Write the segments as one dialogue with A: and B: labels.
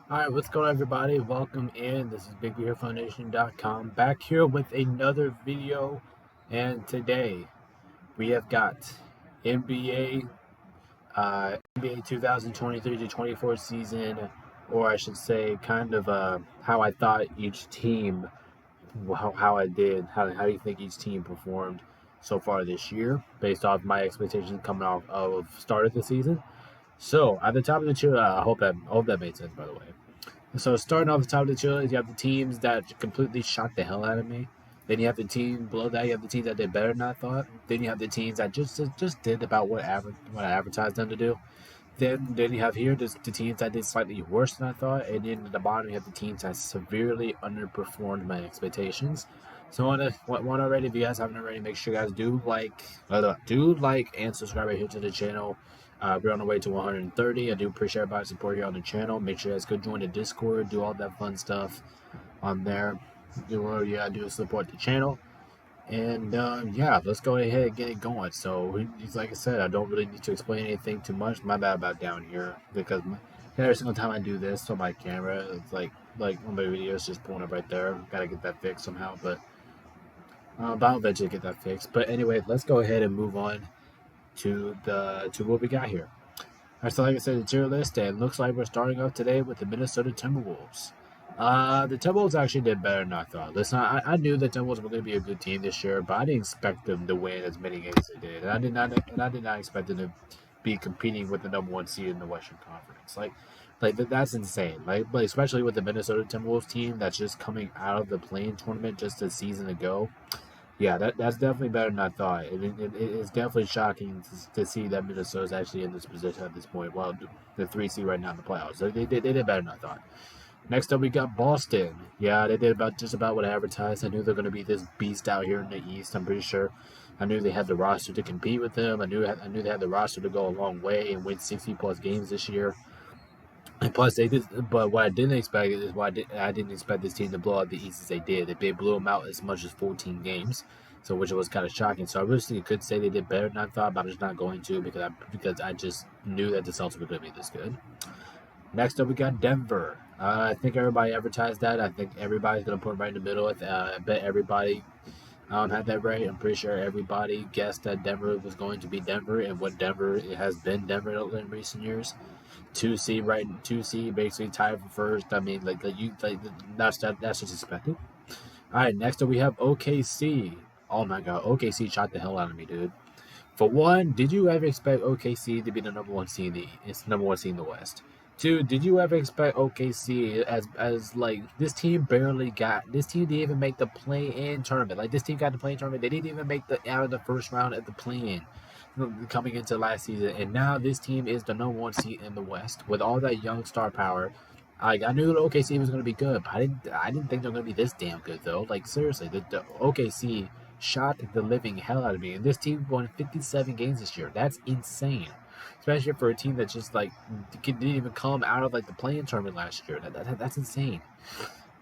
A: Alright, what's going on, everybody? Welcome in. This is BigBeerFoundation.com back here with another video. And today we have got NBA 2023 to 24 season, or I should say, kind of how I thought each team, how I did, how do you think each team performed so far this year, based off my expectations coming off of start of the season. So at the top of the tier, I hope that made sense, by the way. So starting off the top of the tier list, you have the teams that completely shocked the hell out of me. Then you have the team below that. You have the teams that did better than I thought. Then you have the teams that just did about what I advertised them to do. Then you have here the teams that did slightly worse than I thought, and then at the bottom you have the teams that severely underperformed my expectations. So want already, if you guys haven't already, make sure you guys do like and subscribe right here to the channel. We're on the way to 130. I do appreciate everybody's support here on the channel. Make sure you guys go join the Discord, do all that fun stuff on there. Do what you gotta do to support the channel. And yeah, let's go ahead and get it going. So, like I said, I don't really need to explain anything too much. My bad about down here because every single time I do this on my camera, it's like one of my videos just pulling up right there. Gotta get that fixed somehow, but I'll eventually get that fixed. But anyway, let's go ahead and move on to what we got here. All right, so like I said, the tier list, and looks like we're starting off today with the Minnesota Timberwolves. The Timberwolves actually did better than I thought. Listen, I knew the Timberwolves were going to be a good team this year, but I didn't expect them to win as many games as they did, and I did not expect them to be competing with the number one seed in the Western Conference. That's insane. Like especially with the Minnesota Timberwolves team that's just coming out of the play-in tournament just a season ago. Yeah, that's definitely better than I thought. It's definitely shocking to see that Minnesota's actually in this position at this point. Well, the three seed right now in the playoffs. So they did better than I thought. Next up, we got Boston. Yeah, they did just about what I advertised. I knew they're going to be this beast out here in the East. I'm pretty sure. I knew they had the roster to compete with them. I knew they had the roster to go a long way and win 60 plus games this year. And plus, they did. But what I didn't expect is I didn't expect this team to blow out the East as they did. They blew them out as much as 14 games, so which was kind of shocking. So I really could say they did better than I thought, but I'm just not going to because I just knew that the Celtics were going to be this good. Next up, we got Denver. I think everybody advertised that. I think everybody's going to put them right in the middle. I bet everybody had that right. I'm pretty sure everybody guessed that Denver was going to be Denver, and what Denver it has been Denver in recent years. 2C right, 2C basically tied for first. I mean, that's just expected. All right, next up we have OKC. Oh my God, OKC shot the hell out of me, dude. For one, did you ever expect OKC to be the number one seed in the West? Two, did you ever expect OKC as like this team didn't even make the play-in tournament. Like this team got the play-in tournament. They didn't even make the out of the first round at the play-in coming into last season, and now this team is the number one seed in the West with all that young star power. I knew the OKC was going to be good, but I didn't think they were going to be this damn good though. Like seriously, the OKC shot the living hell out of me, and this team won 57 games this year. That's insane, especially for a team that just like didn't even come out of like the play-in tournament last year. That's insane.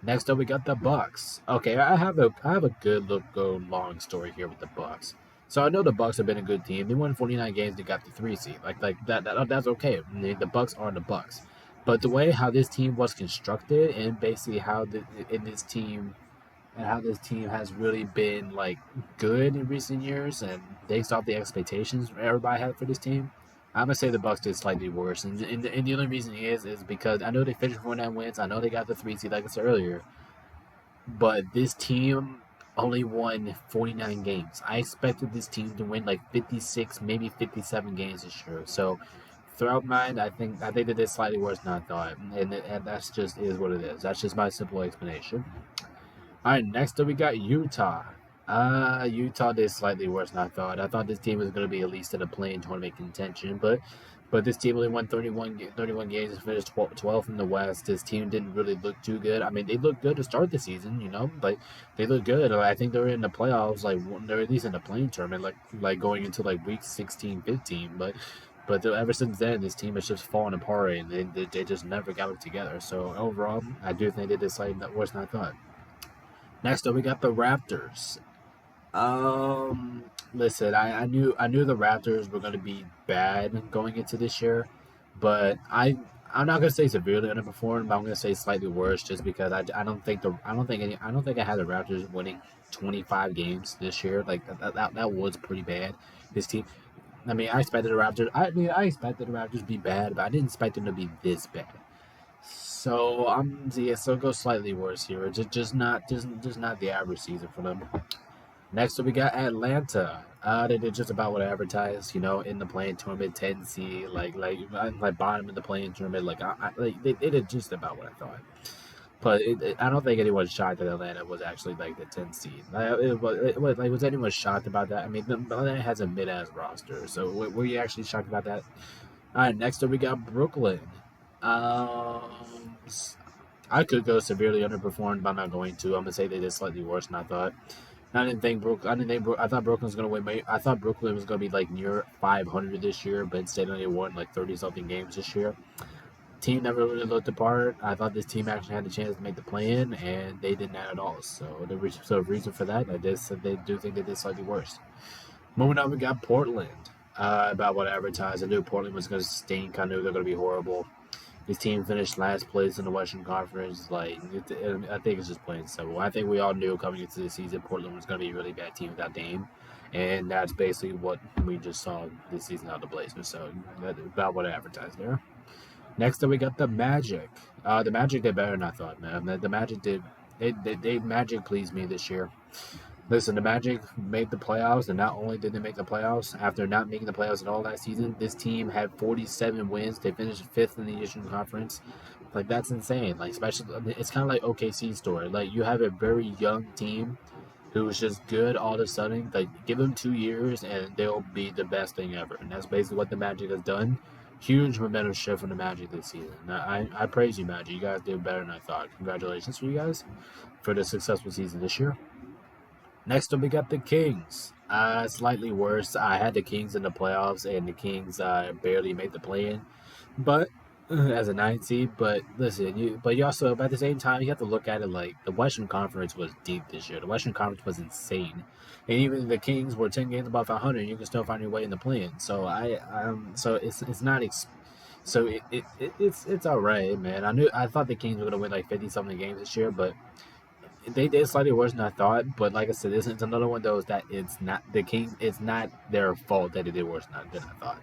A: Next up, we got the Bucks. Okay, I have a good go long story here with the Bucks. So I know the Bucks have been a good team. They won 49 games. They got the 3 seed. That's okay. I mean, the Bucks are the Bucks. But the way how this team was constructed and basically how this team has really been like good in recent years and based off the expectations everybody had for this team, I'm gonna say the Bucks did slightly worse. And the only reason is because I know they finished 49 wins. I know they got the 3 seed like I said earlier, but this team only won 49 games. I expected this team to win like 56, maybe 57 games this year. So throughout mine, I think they did slightly worse than I thought, and that's just is what it is. That's just my simple explanation. All right, next up we got Utah. Utah did slightly worse than I thought. I thought this team was going to be at least in a play-in tournament contention, but this team only won 31 games and finished 12th in the West. This team didn't really look too good. I mean, they looked good to start the season, but they looked good. I think they were in the playoffs, like they're at least in the play-in tournament, like going into like week 16, 15. But ever since then, this team has just fallen apart, and they just never got it together. So overall, I do think they did slightly worse than I thought. Next up, we got the Raptors. Listen, I knew the Raptors were going to be bad going into this year, but I'm not gonna say severely underperformed, but I'm gonna say slightly worse, just because I don't think I had the Raptors winning 25 games this year. Like that was pretty bad. This team, I mean, I expected the Raptors. I expected the Raptors to be bad, but I didn't expect them to be this bad. So so it goes slightly worse here. Just not the average season for them. Next up, we got Atlanta. They did just about what I advertised, in the playing tournament, 10 seed, like bottom in the playing tournament. They did just about what I thought. But I don't think anyone's shocked that Atlanta was actually like the 10th seed. Was anyone shocked about that? I mean, Atlanta has a mid-ass roster, so were you actually shocked about that? All right, next up we got Brooklyn. Um, I could go severely underperformed, but I'm not going to. I'm gonna say they did slightly worse than I thought. I didn't think Brook. I didn't think. I thought Brooklyn was gonna win. I thought Brooklyn was gonna be like near 500 this year, but instead they won like 30 something games this year. Team never really looked apart. I thought this team actually had a chance to make the play-in, and they did not at all. So the reason for that, they do think they did slightly worse. Moving on, we got Portland. About what I advertised, I knew Portland was going to stink. I knew they're going to be horrible. This team finished last place in the Western Conference. I think it's just plain simple. I think we all knew coming into the season Portland was going to be a really bad team without Dame, and that's basically what we just saw this season out of the Blazers. So that's about what I advertised there. Next up, we got the Magic. The Magic did better than I thought, man. The Magic did. They Magic pleased me this year. Listen, the Magic made the playoffs, and not only did they make the playoffs, after not making the playoffs at all last season, this team had 47 wins. They finished fifth in the Eastern Conference. Like, that's insane. Like, especially, it's kind of like OKC's story. Like, you have a very young team who is just good all of a sudden. Like, give them 2 years, and they'll be the best thing ever. And that's basically what the Magic has done. Huge momentum shift from the Magic this season. I praise you, Magic. You guys did better than I thought. Congratulations for you guys for the successful season this year. Next up, we got the Kings. Slightly worse. I had the Kings in the playoffs, and the Kings barely made the play-in, but as a 9 seed. But listen, you also, but at the same time, you have to look at it like the Western Conference was deep this year. The Western Conference was insane, and even if the Kings were 10 games above 500, you can still find your way in the play-in. So so it's not. So it's all right, man. I thought the Kings were gonna win like 50 something games this year, but they did slightly worse than I thought, but like I said, this is another one of those that it's not the Kings. It's not their fault that they did worse than I thought.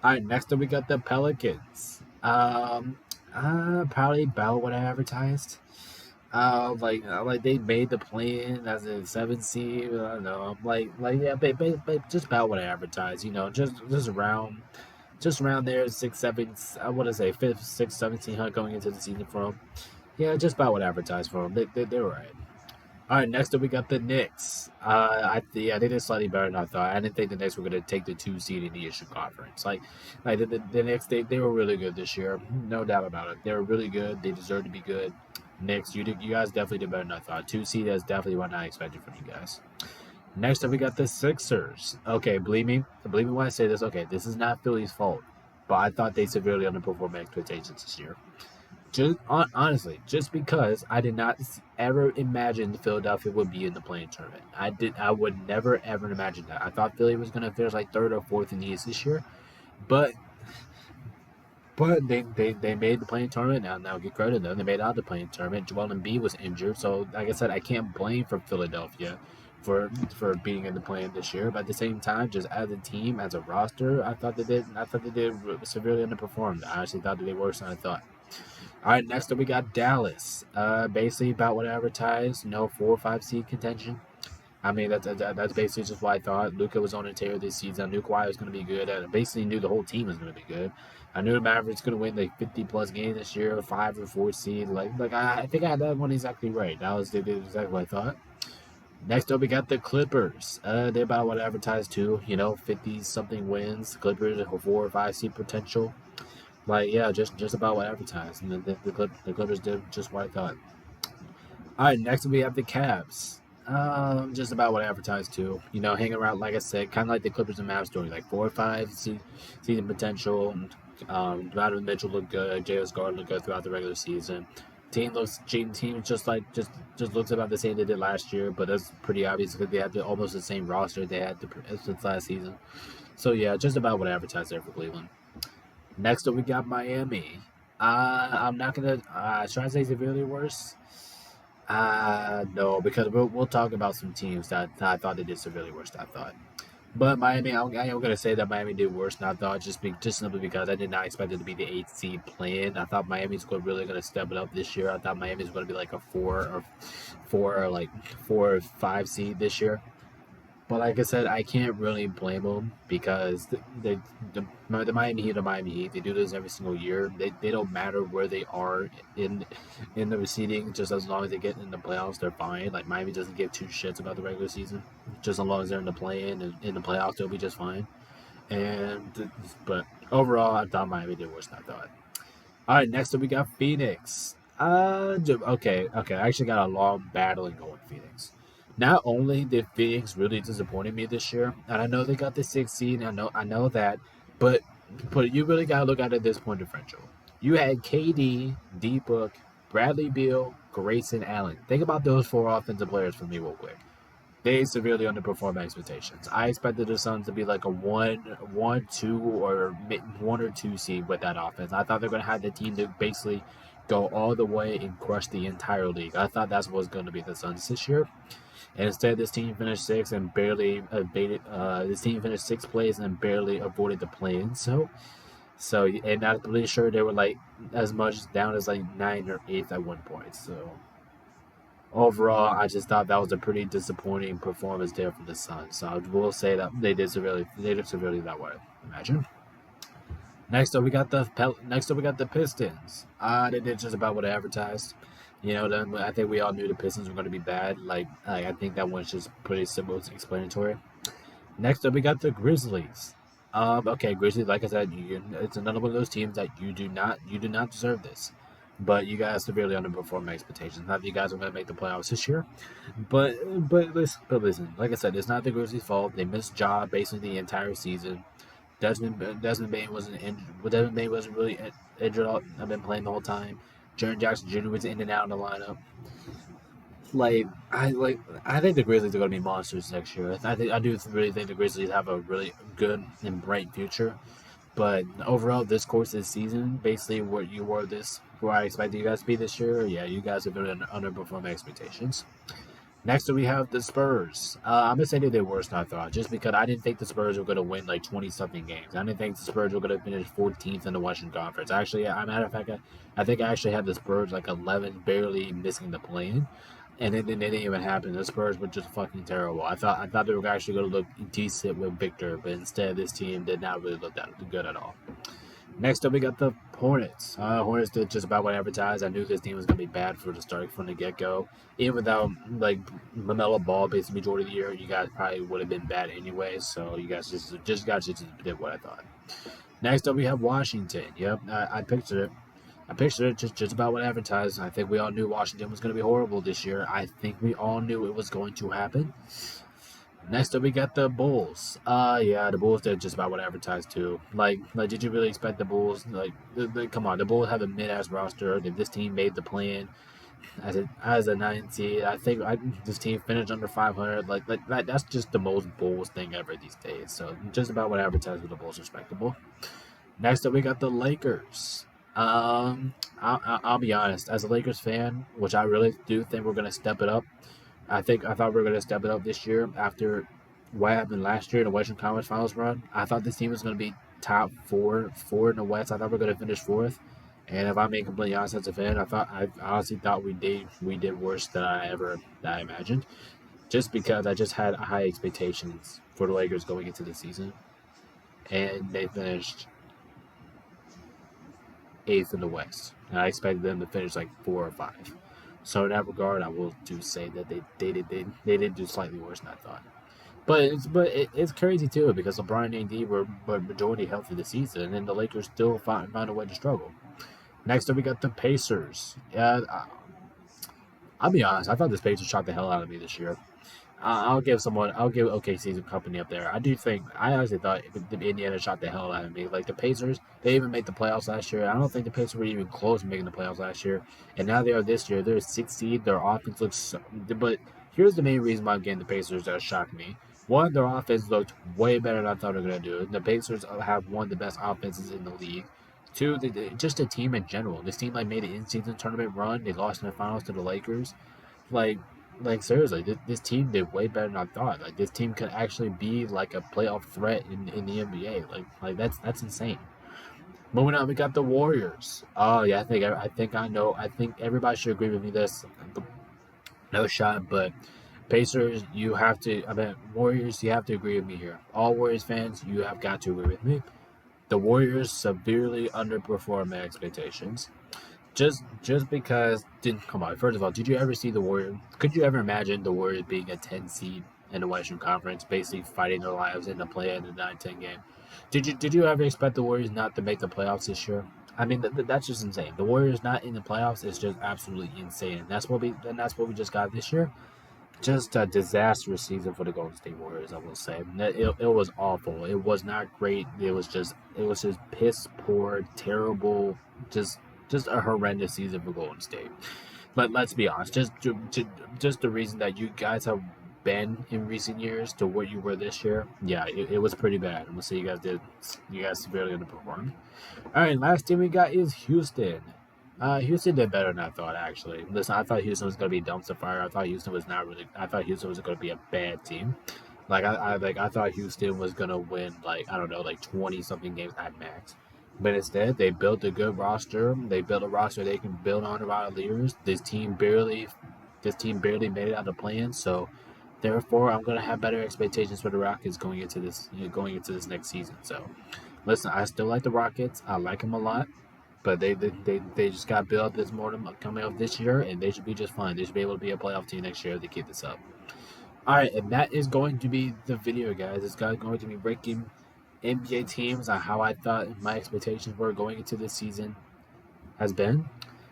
A: All right, next up we got the Pelicans. Probably about what I advertised. Like they made the play-in as a 7 seed. I don't know. Yeah, but just about what I advertised. Just around there, 6, 7. I want to say 5th, 6th, 1700 going into the season for them. Yeah, just about what I advertised for them. They were right. All right, next up we got the Knicks. They did slightly better than I thought. I didn't think the Knicks were going to take the 2 seed in the Eastern Conference. The Knicks, they were really good this year, no doubt about it. They were really good. They deserve to be good. Knicks, you guys definitely did better than I thought. 2 seed is definitely what I expected from you guys. Next up we got the Sixers. Okay, believe me when I say this. Okay, this is not Philly's fault, but I thought they severely underperformed expectations this year. Honestly, just because I did not ever imagine Philadelphia would be in the play-in tournament. I would never ever imagine that. I thought Philly was going to finish like 3rd or 4th in the East this year, but they made the play-in tournament. Now give credit to them. They made out the play-in tournament. Joel Embiid was injured, so like I said, I can't blame for Philadelphia for being in the play-in this year. But at the same time, just as a team, as a roster, I thought they did severely underperformed. I actually thought they did worse than I thought. All right, next up we got Dallas. Basically about what I advertised. 4 or 5 seed contention. I mean, that's basically just what I thought. Luka was on a tear this season. I knew Kawhi was going to be good. I basically knew the whole team was going to be good. I knew the Mavericks going to win like 50-plus games this year, 5 or 4 seed. I think I had that one exactly right. They did exactly what I thought. Next up, we got the Clippers. They're about what I advertised too. 50-something wins. Clippers have 4 or 5 seed potential. Just about what I advertised. And the Clippers did just what I thought. All right, next we have the Cavs. Just about what I advertised too. Hanging around, like I said, kind of like the Clippers and Mavs story, like 4 or 5 season potential. Donovan Mitchell looked good. J.S. Garland looked good throughout the regular season. Team just looks about the same they did last year, but that's pretty obvious because they had almost the same roster they had since last season. So yeah, just about what I advertised there for Cleveland. Next up, we got Miami. I'm not gonna try to say severely worse. No, because we'll talk about some teams that I thought they did severely worse than I thought. But Miami, I am gonna say that Miami did worse than I thought, just simply because I did not expect it to be the eighth seed playing. I thought Miami's really gonna step it up this year. I thought Miami's gonna be like a like 4 or 5 seed this year. But like I said, I can't really blame them because the Miami Heat are Miami Heat. They do this every single year. They don't matter where they are in in the proceeding. Just as long as they get in the playoffs, they're fine. Like Miami doesn't give two shits about the regular season. Just as long as they're in the play-in and in the playoffs, they'll be just fine. But overall, I thought Miami did worse than I thought. All right, next up we got Phoenix. Okay. I actually got a long battling going with Phoenix. Not only did Phoenix really disappointed me this year, and I know they got the 6th seed, I know that, but you really gotta look at it this point differential. You had KD, D Book, Bradley Beal, Grayson Allen. Think about those 4 offensive players for me real quick. They severely underperformed my expectations. I expected the Suns to be like a 1, 2, or 1 or 2 seed with that offense. I thought they're going to have the team to basically go all the way and crush the entire league. I thought that's what was going to be the Suns this year. And instead, this team finished sixth and barely this team finished 6th place and barely avoided the play-in. And I'm pretty sure they were like as much down as like 9th or 8th at one point. So overall, I just thought that was a pretty disappointing performance there from the Suns. So I will say that they did severely that way. Imagine. Next up we got the Pistons. They did just about what I advertised. I think we all knew the Pistons were going to be bad. I think that one's just pretty simple, it's explanatory. Next up we got the Grizzlies. Okay, Grizzlies. Like I said, it's another one of those teams that you do not deserve this. But you guys severely underperformed my expectations. Not that you guys are going to make the playoffs this year, but listen, like I said, it's not the Grizzlies' fault. They missed Ja basically the entire season. Desmond Bain wasn't injured. Desmond Bain wasn't really injured. I've been playing the whole time. Jaren Jackson Jr. was in and out of the lineup. I think the Grizzlies are going to be monsters next year. I do really think the Grizzlies have a really good and bright future. But overall, this course this season, basically where I expected you guys to be this year, yeah, you guys have been underperforming expectations. Next up, we have the Spurs. I'm gonna say they did worse than I thought, just because I didn't think the Spurs were gonna win like 20-something games. I didn't think the Spurs were gonna finish 14th in the Western Conference. Actually, as a matter of fact, I think I actually had the Spurs like 11, barely missing the play-in, and it didn't even happen. The Spurs were just fucking terrible. I thought they were actually gonna look decent with Victor, but instead this team did not really look that good at all. Next up, we got the Hornets. Hornets did just about what I advertised. I knew this team was going to be bad from the get-go. Even without, like, LaMelo Ball basically majority of the year, you guys probably would have been bad anyway. So you guys just did what I thought. Next up, we have Washington. Yep, I pictured it. I pictured it just about what I advertised. I think we all knew Washington was going to be horrible this year. I think we all knew it was going to happen. Next up, we got the Bulls. Yeah, the Bulls did just about what I advertised too. Did you really expect the Bulls? Come on, the Bulls have a mid-ass roster. If this team made the plan as a 9 seed, I think this team finished under 500. That's just the most Bulls thing ever these days. So just about what I advertised with the Bulls, respectable. Next up, we got the Lakers. I'll be honest. As a Lakers fan, which I really do think we're gonna step it up. I thought we were going to step it up this year after what happened last year in the Western Conference Finals run. I thought this team was going to be top four in the West. I thought we were going to finish 4th. And if I'm being completely honest as a fan, I honestly thought we did worse than I imagined. Just because I just had high expectations for the Lakers going into the season. And they finished 8th in the West. And I expected them to finish like 4 or 5. So in that regard, I will say that they did do slightly worse than I thought. But it's crazy too because LeBron and AD were majority healthy this season, and then the Lakers still found a way to struggle. Next up, we got the Pacers. Yeah, I'll be honest. I thought the Pacers shot the hell out of me this year. I'll give OKC some company up there. I honestly thought the Indiana shot the hell out of me. Like the Pacers, they even made the playoffs last year. I don't think the Pacers were even close to making the playoffs last year. And now they are this year. They're 6th seed. Their offense looks but here's the main reason why I'm getting the Pacers that shocked me. One, their offense looked way better than I thought they were going to do. The Pacers have one of the best offenses in the league. Two, just a team in general. This team like made an in-season tournament run. They lost in the finals to the Lakers. Like, seriously, this team did way better than I thought. Like this team could actually be like a playoff threat in the NBA. Like that's insane. Moving on, we got the Warriors. Oh yeah, I know. I think everybody should agree with me. This no shot, but Pacers, you have to. I mean, Warriors, you have to agree with me here. All Warriors fans, you have got to agree with me. The Warriors severely underperformed my expectations. Just because didn't come on. First of all, did you ever see the Warriors? Could you ever imagine the Warriors being a 10 seed in the Western Conference, basically fighting their lives in the play in the 9-10 game? Did you ever expect the Warriors not to make the playoffs this year? I mean, that's just insane. The Warriors not in the playoffs is just absolutely insane. And that's what we just got this year. Just a disastrous season for the Golden State Warriors, I will say. It was awful. It was not great. It was just piss poor, terrible, just a horrendous season for Golden State. But let's be honest, just the reason that you guys have been in recent years to what you were this year, yeah, it was pretty bad. And we'll see you guys severely underperformed. All right, last team we got is Houston. Houston did better than I thought, actually. Listen, I thought Houston was going to be a dumpster fire. I thought Houston was not really. I thought Houston was going to be a bad team. I thought Houston was going to win, like, I don't know, like 20 something games at max. But instead, they built a good roster. They built a roster they can build on around leaders. This team barely made it out of play-in. So, therefore, I'm going to have better expectations for the Rockets going into this next season. So, listen, I still like the Rockets. I like them a lot. But they just got built this morning coming up this year, and they should be just fine. They should be able to be a playoff team next year if they keep this up. All right, and that is going to be the video, guys. It's going to be breaking NBA teams on how I thought my expectations were going into this season has been.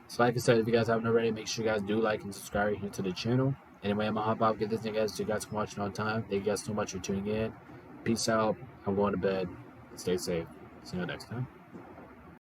A: So, like I said, if you guys haven't already, make sure you guys do like and subscribe here to the channel. Anyway, I'm gonna hop off, get this thing, guys. So you guys can watch it on time. Thank you guys so much for tuning in. Peace out. I'm going to bed. Stay safe. See you next time.